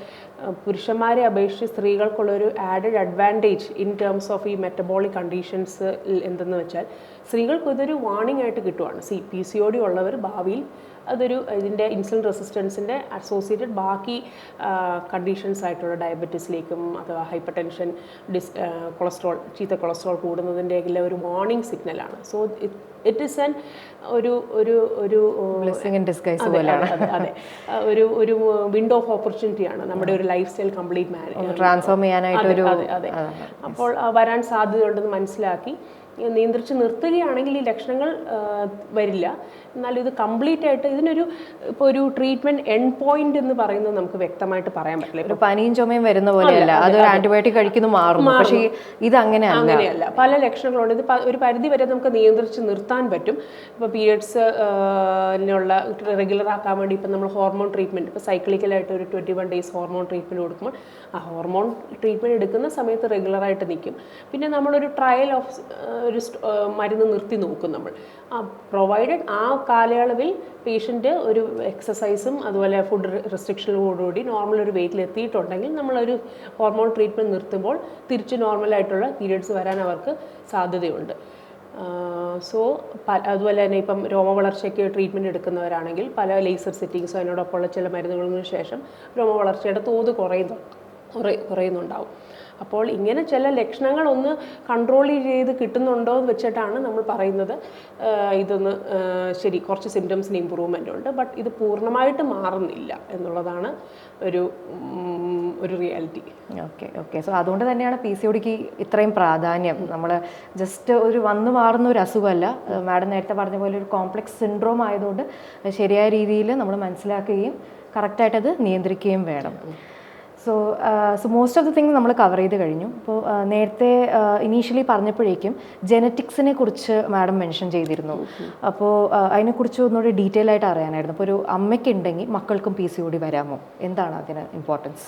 പുരുഷന്മാരെ അപേക്ഷിച്ച് സ്ത്രീകൾക്കുള്ളൊരു added advantage in terms of ഈ മെറ്റബോളിക് കണ്ടീഷൻസ് എന്തെന്ന് വെച്ചാൽ സ്ത്രീകൾക്ക് ഇതൊരു വാർണിംഗ് ആയിട്ട് കിട്ടുവാണ്. PCOD ഉള്ളവർ ഭാവിയിൽ ഇതിൻ്റെ ഇൻസുലിൻ റെസിസ്റ്റൻസിൻ്റെ അസോസിയേറ്റഡ് ബാക്കി കണ്ടീഷൻസ് ആയിട്ടുള്ള ഡയബറ്റീസിലേക്കും അഥവാ ഹൈപ്പർ ടെൻഷൻ, ചീത്ത കൊളസ്ട്രോൾ കൂടുന്നതിൻ്റെ എല്ലാം ഒരു വാർണിംഗ് സിഗ്നലാണ്. സോ ഇറ്റ് ഈസ് ആൻ ഒരു ബ്ലെസ്സിംഗ് ഇൻ ഡിസ്ഗൈസ് പോലെയാണ്. അതെ, ഒരു വിൻഡോ ഓഫ് ഓപ്പർച്യൂണിറ്റിയാണ് നമ്മുടെ ഒരു ലൈഫ് സ്റ്റൈൽ കംപ്ലീറ്റ് ട്രാൻസ്ഫോം ചെയ്യാനായിട്ട്. അതെ, അപ്പോൾ വരാൻ സാധ്യതയുണ്ടെന്ന് മനസ്സിലാക്കി നിയന്ത്രിച്ച് നിർത്തുകയാണെങ്കിൽ ഈ ലക്ഷണങ്ങൾ വരില്ല. എന്നാലും ഇത് കംപ്ലീറ്റ് ആയിട്ട് ഇപ്പോൾ ഒരു ട്രീറ്റ്മെന്റ് എൻഡ് പോയിന്റ് എന്ന് പറയുന്നത് നമുക്ക് വ്യക്തമായിട്ട് പറയാൻ പറ്റില്ല. ഒരു പനിയും ചുമയും വരുന്ന പോലെയല്ല, അതൊരു ആന്റിബയോട്ടിക് കഴിക്കുന്നു മാറുന്നു. പക്ഷേ ഇത് അങ്ങനെയല്ല, പല ലക്ഷണങ്ങളുണ്ട്. ഇത് ഒരു പരിധി വരെ നമുക്ക് നിയന്ത്രിച്ച് നിർത്താൻ പറ്റും. ഇപ്പോൾ പീരിയഡ്സിനുള്ള റെഗുലർ ആക്കാൻ വേണ്ടി ഇപ്പം നമ്മൾ ഹോർമോൺ ട്രീറ്റ്മെൻറ്റ്, ഇപ്പോൾ സൈക്ലിക്കലായിട്ട് ഒരു 21 ഡേയ്സ് ഹോർമോൺ ട്രീറ്റ്മെൻറ്റ് കൊടുക്കുമ്പോൾ ആ ഹോർമോൺ ട്രീറ്റ്മെൻറ്റ് എടുക്കുന്ന സമയത്ത് റെഗുലറായിട്ട് നിൽക്കും. പിന്നെ നമ്മളൊരു ട്രയൽ ഓഫ് ഒരു മരുന്ന് നിർത്തി നോക്കും നമ്മൾ. പ്രൊവൈഡഡ് ആ കാലയളവിൽ പേഷ്യൻ്റ് ഒരു എക്സസൈസും അതുപോലെ ഫുഡ് റെസ്ട്രിക്ഷനോടുകൂടി നോർമൽ ഒരു വെയിറ്റിൽ എത്തിയിട്ടുണ്ടെങ്കിൽ നമ്മളൊരു ഹോർമോൺ ട്രീറ്റ്മെൻറ്റ് നിർത്തുമ്പോൾ തിരിച്ച് നോർമലായിട്ടുള്ള പീരിയഡ്സ് വരാൻ അവർക്ക് സാധ്യതയുണ്ട്. സോ അതുപോലെ തന്നെ ഇപ്പം രോമവളർച്ചയ്ക്ക് ട്രീറ്റ്മെൻറ്റ് എടുക്കുന്നവരാണെങ്കിൽ പല ലേസർ സെറ്റിങ്സോ അതിനോടൊപ്പമുള്ള ചില മരുന്നുകളിന് ശേഷം രോമവളർച്ചയുടെ തോത് കുറയുന്നുണ്ടാവും. അപ്പോൾ ഇങ്ങനെ ചില ലക്ഷണങ്ങൾ ഒന്ന് കൺട്രോൾ ചെയ്ത് കിട്ടുന്നുണ്ടോ എന്ന് വെച്ചിട്ടാണ് നമ്മൾ പറയുന്നത് ഇതൊന്ന് ശരി കുറച്ച് സിംറ്റംസിന് ഇമ്പ്രൂവ്മെൻ്റ് ഉണ്ട്, ബട്ട് ഇത് പൂർണ്ണമായിട്ട് മാറുന്നില്ല എന്നുള്ളതാണ് ഒരു റിയാലിറ്റി. ഓക്കെ. സോ അതുകൊണ്ട് തന്നെയാണ് PCODക്ക് ഇത്രയും പ്രാധാന്യം. നമ്മൾ ജസ്റ്റ് ഒരു വന്നു മാറുന്ന ഒരു അസുഖമല്ല, മാഡം നേരത്തെ പറഞ്ഞ പോലെ ഒരു കോംപ്ലക്സ് സിൻഡ്രോം ആയതുകൊണ്ട് ശരിയായ രീതിയിൽ നമ്മൾ മനസ്സിലാക്കുകയും കറക്റ്റായിട്ട് അത് നിയന്ത്രിക്കുകയും വേണം. So most of the things നമ്മൾ കവർ ചെയ്ത് കഴിഞ്ഞു. അപ്പോൾ നേരത്തെ ഇനീഷ്യലി പറഞ്ഞപ്പോഴേക്കും ജെനറ്റിക്സിനെ കുറിച്ച് മാഡം മെൻഷൻ ചെയ്തിരുന്നു. അപ്പോൾ അതിനെക്കുറിച്ച് ഒന്നുകൂടി ഡീറ്റെയിൽ ആയിട്ട് അറിയാനായിരുന്നു. അപ്പോൾ ഒരു അമ്മയ്ക്കുണ്ടെങ്കിൽ മക്കൾക്കും PCOD വരാമോ? എന്താണ് അതിന് ഇമ്പോർട്ടൻസ്?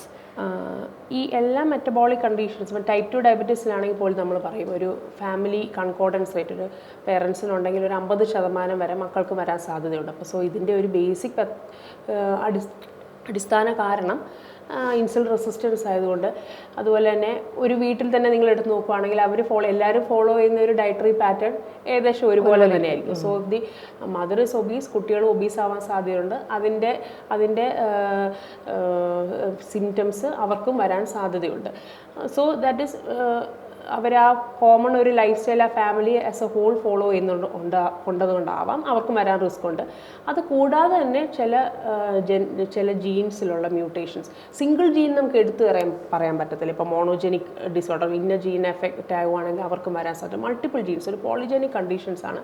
ഈ എല്ലാ മെറ്റബോളിക് കണ്ടീഷൻസും ടൈപ്പ് 2 ഡയബറ്റീസിലാണെങ്കിൽ പോലും നമ്മൾ പറയും ഒരു ഫാമിലി കൺകോർഡൻസ് റേറ്റ്, ഒരു പേരൻസിനുണ്ടെങ്കിൽ ഒരു 50% വരെ മക്കൾക്ക് വരാൻ സാധ്യതയുണ്ട്. അപ്പോൾ ഇതിൻ്റെ ഒരു ബേസിക് അടിസ്ഥാന കാരണം ഇൻസുലിൻ റെസിസ്റ്റൻസ് ആയതുകൊണ്ട്. അതുപോലെ തന്നെ ഒരു വീട്ടിൽ തന്നെ നിങ്ങൾ എടുത്ത് നോക്കുകയാണെങ്കിൽ അവർ എല്ലാവരും ഫോളോ ചെയ്യുന്ന ഒരു ഡയറ്ററി പാറ്റേൺ ഏകദേശം ഒരുപോലെ തന്നെയായിരിക്കും. So the mother is obese, കുട്ടികൾ ഒബീസ് ആവാൻ സാധ്യതയുണ്ട്. അതിൻ്റെ സിംറ്റംസ് അവർക്കും വരാൻ സാധ്യതയുണ്ട്. സോ ദാറ്റ് ഈസ് അവർ ആ കോമൺ ഒരു ലൈഫ് സ്റ്റൈൽ ആ family as a whole follow കൊണ്ടതുകൊണ്ടാവാം അവർക്കും വരാൻ റിസ്ക് ഉണ്ട്. അത് കൂടാതെ തന്നെ ചില ജീൻസിലുള്ള മ്യൂട്ടേഷൻസ്, സിംഗിൾ ജീൻ നമുക്ക് എടുത്തു പറയാൻ പറ്റത്തില്ല. ഇപ്പോൾ മോണോജനിക് ഡിസോർഡർ ഇന്ന ജീൻ എഫക്റ്റ് ആകുവാണെങ്കിൽ അവർക്കും വരാൻ സാധ്യത. മൾട്ടിപ്പിൾ ജീൻസ്, ഒരു പോളിജനിക് കണ്ടീഷൻസ് ആണ്.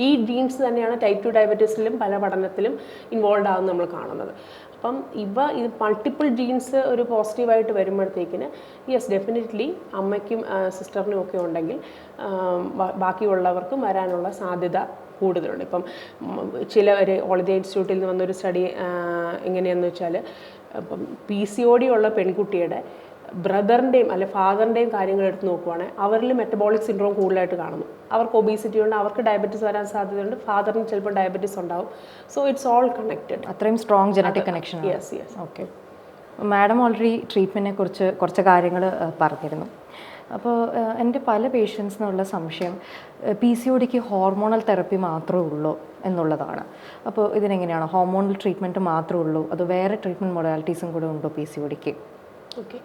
ഈ ജീൻസ് തന്നെയാണ് ടൈപ്പ് 2 ഡയബറ്റീസിലും പല പഠനത്തിലും ഇൻവോൾവ് ആകുന്നത് നമ്മൾ കാണുന്നത്. അപ്പം ഇത് മൾട്ടിപ്പിൾ ജീൻസ് ഒരു പോസിറ്റീവായിട്ട് വരുമ്പോഴത്തേക്കിന് യെസ് ഡെഫിനറ്റ്ലി അമ്മയ്ക്കും സിസ്റ്ററിനും ഒക്കെ ഉണ്ടെങ്കിൽ ബാക്കിയുള്ളവർക്കും വരാനുള്ള സാധ്യത കൂടുതലുണ്ട്. ഇപ്പം ഒരു ഹോളിഡേ ഇൻസ്റ്റിറ്റ്യൂട്ടിൽ നിന്ന് വന്നൊരു സ്റ്റഡി എങ്ങനെയാണെന്ന് വെച്ചാൽ, ഇപ്പം PCOD ഉള്ള പെൺകുട്ടിയുടെ ബ്രദറിൻ്റെയും അല്ലെ ഫാദറിൻ്റെയും കാര്യങ്ങൾ എടുത്ത് നോക്കുവാണെങ്കിൽ അവരിൽ മെറ്റബോളിക് സിൻഡ്രോം കൂടുതലായിട്ട് കാണുന്നു. അവർക്ക് ഒബീസിറ്റി ഉണ്ട്, അവർക്ക് ഡയബറ്റീസ് വരാൻ സാധ്യതയുണ്ട്, ഫാദറിന് ചിലപ്പോൾ ഡയബറ്റീസ് ഉണ്ടാവും. So it's all connected. അത്രയും strong genetic connection. Yes. Okay. Madam already ട്രീറ്റ്മെൻറ്റിനെ കുറിച്ച് കുറച്ച് കാര്യങ്ങൾ പറഞ്ഞിരുന്നു. അപ്പോൾ എൻ്റെ പല പേഷ്യൻസിനുള്ള സംശയം PCODക്ക് ഹോർമോണൽ തെറപ്പി മാത്രമേ ഉള്ളൂ എന്നുള്ളതാണ്. അപ്പോൾ ഇതിനെങ്ങനെയാണ്, ഹോർമോണൽ ട്രീറ്റ്മെൻറ്റ് മാത്രമേ ഉള്ളൂ അതോ വേറെ ട്രീറ്റ്മെൻറ്റ് മൊഡാലിറ്റീസും കൂടെ ഉണ്ടോ PCODക്ക്? ഓക്കെ,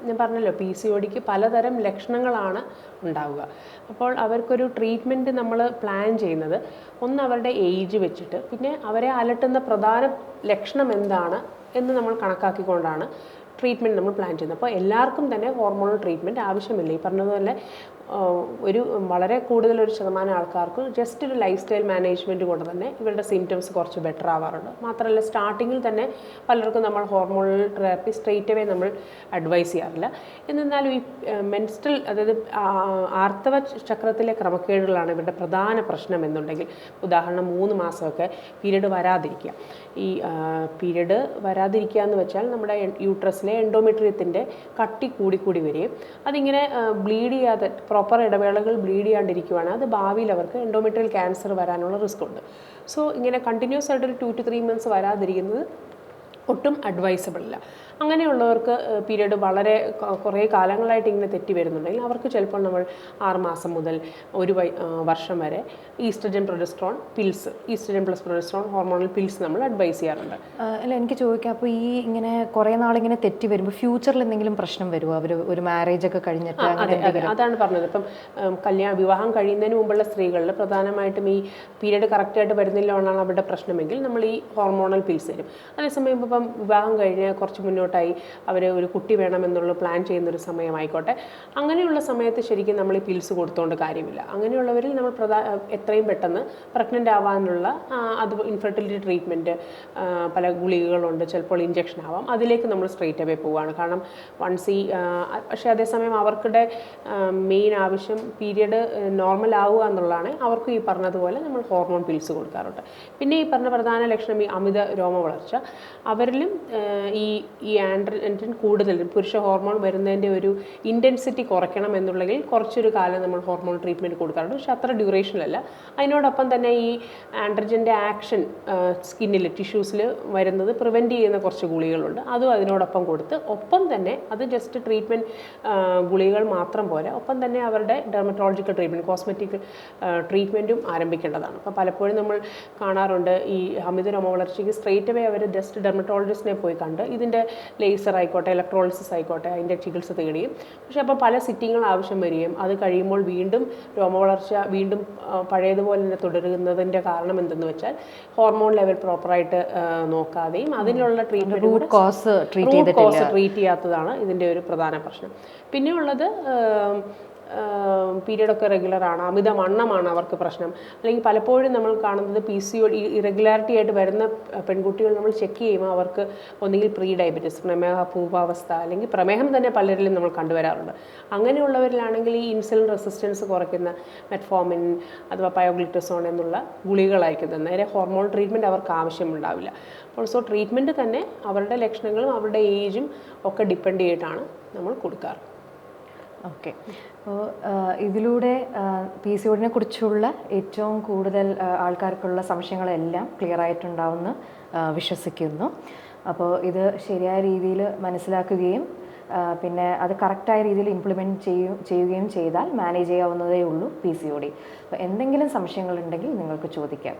ഞാൻ പറഞ്ഞല്ലോ PCODക്ക് പലതരം ലക്ഷണങ്ങളാണ് ഉണ്ടാവുക. അപ്പോൾ അവർക്കൊരു ട്രീറ്റ്മെൻറ്റ് നമ്മൾ പ്ലാൻ ചെയ്യുന്നത് ഒന്ന് അവരുടെ ഏജ് വെച്ചിട്ട്, പിന്നെ അവരെ അലട്ടുന്ന പ്രധാന ലക്ഷണം എന്താണ് എന്ന് നമ്മൾ കണക്കാക്കിക്കൊണ്ടാണ് ട്രീറ്റ്മെൻറ്റ് നമ്മൾ പ്ലാൻ ചെയ്യുന്നത്. അപ്പോൾ എല്ലാവർക്കും തന്നെ ഹോർമോണൽ ട്രീറ്റ്മെൻറ്റ് ആവശ്യമില്ല. ഈ പറഞ്ഞതുപോലെ ഒരു വളരെ കൂടുതലൊരു ശതമാനം ആൾക്കാർക്ക് ജസ്റ്റ് ഒരു ലൈഫ് സ്റ്റൈൽ മാനേജ്മെൻറ്റ് കൊണ്ട് തന്നെ ഇവരുടെ സിംറ്റംസ് കുറച്ച് ബെറ്റർ ആവാറുണ്ട്. മാത്രമല്ല സ്റ്റാർട്ടിങ്ങിൽ തന്നെ പലർക്കും നമ്മൾ ഹോർമോണൽ തെറാപ്പി സ്ട്രെയിറ്റ് അവേ നമ്മൾ അഡ്വൈസ് ചെയ്യാറില്ല. എന്നിരുന്നാലും ഈ മെൻസ്ട്രൽ, അതായത് ആർത്തവ ചക്രത്തിലെ ക്രമക്കേടുകളാണ് ഇവരുടെ പ്രധാന പ്രശ്നം എന്നുണ്ടെങ്കിൽ, ഉദാഹരണം 3 മാസമൊക്കെ പീരീഡ് വരാതിരിക്കുക. ഈ പീരീഡ് വരാതിരിക്കുക എന്ന് വെച്ചാൽ നമ്മുടെ യൂട്രസിലെ എൻഡോമെട്രിയത്തിൻ്റെ കട്ടി കൂടി വരികയും അതിങ്ങനെ ബ്ലീഡ് ചെയ്യാതെ പ്രോപ്പർ ഇടവേളകൾ ബ്ലീഡ് ചെയ്യാണ്ടിരിക്കുകയാണ്. അത് ഭാവിയിൽ അവർക്ക് എൻഡോമെട്രിയൽ ക്യാൻസർ വരാനുള്ള റിസ്ക് ഉണ്ട്. സോ ഇങ്ങനെ കണ്ടിന്യൂസ് ആയിട്ടൊരു 2 to 3 months വരാതിരിക്കുന്നത് ഒട്ടും അഡ്വൈസബിൾ അല്ല. അങ്ങനെയുള്ളവർക്ക് പീരീഡ് വളരെ കുറേ കാലങ്ങളായിട്ട് ഇങ്ങനെ തെറ്റി വരുന്നുണ്ടെങ്കിൽ അവർക്ക് ചിലപ്പോൾ നമ്മൾ 6 മാസം മുതൽ 1 വർഷം വരെ oestrogen progesterone pills, oestrogen plus progesterone hormonal pills നമ്മൾ അഡ്വൈസ് ചെയ്യാറുണ്ട്. അല്ല, എനിക്ക് ചോദിക്കാം, അപ്പോൾ ഈ ഇങ്ങനെ കുറേ നാളിങ്ങനെ തെറ്റി വരുമ്പോൾ ഫ്യൂച്ചറിൽ എന്തെങ്കിലും പ്രശ്നം വരുമോ? അവർ ഒരു മാരേജ് ഒക്കെ കഴിഞ്ഞിട്ട്? അതാണ് പറഞ്ഞത്. ഇപ്പം വിവാഹം കഴിയുന്നതിന് മുമ്പുള്ള സ്ത്രീകളിൽ പ്രധാനമായിട്ടും ഈ പീരീഡ് കറക്റ്റായിട്ട് വരുന്നില്ല എന്നാണ് അവരുടെ പ്രശ്നമെങ്കിൽ നമ്മൾ ഈ ഹോർമോണൽ പിൽസ് തരും. അതേസമയം ഇപ്പം വിവാഹം കഴിഞ്ഞ് കുറച്ച് മുന്നോട്ടായി അവർ ഒരു കുട്ടി വേണമെന്നുള്ള പ്ലാൻ ചെയ്യുന്നൊരു സമയമായിക്കോട്ടെ, അങ്ങനെയുള്ള സമയത്ത് ശരിക്കും നമ്മൾ ഈ പിൽസ് കൊടുത്തുകൊണ്ട് കാര്യമില്ല. അങ്ങനെയുള്ളവരിൽ നമ്മൾ എത്രയും പെട്ടെന്ന് പ്രഗ്നൻ്റ് ആവാനുള്ള അത് ഇൻഫെർട്ടിലിറ്റി ട്രീറ്റ്മെൻറ്റ്, പല ഗുളികകളുണ്ട്, ചിലപ്പോൾ ഇഞ്ചക്ഷൻ ആവാം, അതിലേക്ക് നമ്മൾ സ്ട്രെയിറ്റ് അവേ പോവുകയാണ്. കാരണം വൺസ് പക്ഷേ അതേസമയം അവർക്കുടെ മെയിൻ ആവശ്യം പീരിയഡ് നോർമൽ ആവുക എന്നുള്ളതാണ്. അവർക്ക് ഈ പറഞ്ഞതുപോലെ നമ്മൾ ഹോർമോൺ പിൽസ് കൊടുക്കാറുണ്ട്. പിന്നെ ഈ പറഞ്ഞ പ്രധാന ലക്ഷണം ഈ അമിത രോമ വളർച്ച, അവരിലും ഈ ആൻഡ്രോജൻ കൂടുതൽ പുരുഷ ഹോർമോൺ വരുന്നതിൻ്റെ ഒരു ഇൻറ്റൻസിറ്റി കുറയ്ക്കണം എന്നുള്ളതിൽ കുറച്ചൊരു കാലം നമ്മൾ ഹോർമോൺ ട്രീറ്റ്മെൻറ്റ് കൊടുക്കാറുണ്ട്. പക്ഷേ അത്ര ഡ്യൂറേഷനല്ല. അതിനോടൊപ്പം തന്നെ ഈ ആൻഡ്രോജൻ്റെ ആക്ഷൻ സ്കിന്നിൽ ടിഷ്യൂസിൽ വരുന്നത് പ്രിവെൻറ്റ് ചെയ്യുന്ന കുറച്ച് ഗുളികളുണ്ട്, അതും അതിനോടൊപ്പം കൊടുത്ത് ഒപ്പം തന്നെ അത് ജസ്റ്റ് ട്രീറ്റ്മെൻറ്റ് ഗുളികൾ മാത്രം പോരാ, ഒപ്പം തന്നെ അവരുടെ ഡെർമറ്റോളജിക്കൽ ട്രീറ്റ്മെൻറ്റ്, കോസ്മെറ്റിക് ട്രീറ്റ്മെൻറ്റും ആരംഭിക്കേണ്ടതാണ്. അപ്പോൾ പലപ്പോഴും നമ്മൾ കാണാറുണ്ട് ഈ അമിത രോമ വളർച്ചയ്ക്ക് സ്ട്രെയിറ്റ് അവേ അവർ ജസ്റ്റ് ഡെർമറ്റോളജിസ്റ്റിനെ പോയി കണ്ട് ഇതിൻ്റെ ലേസർ ആയിക്കോട്ടെ ഇലക്ട്രോളിസിസ് ആയിക്കോട്ടെ അതിൻ്റെ ചികിത്സ തേടുകയും, പക്ഷേ അപ്പോൾ പല സിറ്റിങ്ങൾ ആവശ്യം വരികയും അത് കഴിയുമ്പോൾ വീണ്ടും രോമവളർച്ച വീണ്ടും പഴയതുപോലെ തന്നെ തുടരുന്നതിൻ്റെ കാരണം എന്തെന്ന് വെച്ചാൽ ഹോർമോൺ ലെവൽ പ്രോപ്പറായിട്ട് നോക്കാതെയും അതിനുള്ള ട്രീറ്റ്മെൻറ്റ് റൂട്ട് കോസ് ട്രീറ്റ് ചെയ്യാത്തതാണ് ഇതിൻ്റെ ഒരു പ്രധാന പ്രശ്നം. പിന്നെയുള്ളത് പീരിയഡൊക്കെ റെഗുലറാണ്, അമിത വണ്ണമാണ് അവർക്ക് പ്രശ്നം. അല്ലെങ്കിൽ പലപ്പോഴും നമ്മൾ കാണുന്നത് PCOD ഇറഗുലാരിറ്റി ആയിട്ട് വരുന്ന പെൺകുട്ടികൾ നമ്മൾ ചെക്ക് ചെയ്യുമ്പോൾ അവർക്ക് ഒന്നുകിൽ പ്രീ ഡയബറ്റീസ്, പ്രമേഹ പൂർവാവസ്ഥ, അല്ലെങ്കിൽ പ്രമേഹം തന്നെ പലരിലും നമ്മൾ കണ്ടുവരാറുണ്ട്. അങ്ങനെയുള്ളവരിലാണെങ്കിൽ ഈ ഇൻസുലിൻ റെസിസ്റ്റൻസ് കുറയ്ക്കുന്ന മെറ്റ്ഫോമിൻ അഥവാ പയോഗ്ലിറ്റസോൺ എന്നുള്ള ഗുളികളായിരിക്കും തന്നെ. നേരെ ഹോർമോൺ ട്രീറ്റ്മെൻറ്റ് അവർക്ക് ആവശ്യമുണ്ടാവില്ല. അപ്പോൾ സോ ട്രീറ്റ്മെൻറ്റ് തന്നെ അവരുടെ ലക്ഷണങ്ങളും അവരുടെ ഏജും ഒക്കെ ഡിപ്പെൻഡ് ചെയ്തിട്ടാണ് നമ്മൾ കൊടുക്കാറ്. ഓക്കെ. അപ്പോൾ ഇതിലൂടെ PCOD കുറിച്ചുള്ള ഏറ്റവും കൂടുതൽ ആൾക്കാർക്കുള്ള സംശയങ്ങളെല്ലാം ക്ലിയർ ആയിട്ടുണ്ടാവുമെന്ന് വിശ്വസിക്കുന്നു. അപ്പോൾ ഇത് ശരിയായ രീതിയിൽ മനസ്സിലാക്കുകയും പിന്നെ അത് കറക്റ്റായ രീതിയിൽ ഇംപ്ലിമെൻറ്റ് ചെയ്യുകയും ചെയ്താൽ മാനേജ് ചെയ്യാവുന്നതേ ഉള്ളൂ PCOD. അപ്പോൾ എന്തെങ്കിലും സംശയങ്ങളുണ്ടെങ്കിൽ നിങ്ങൾക്ക് ചോദിക്കാം.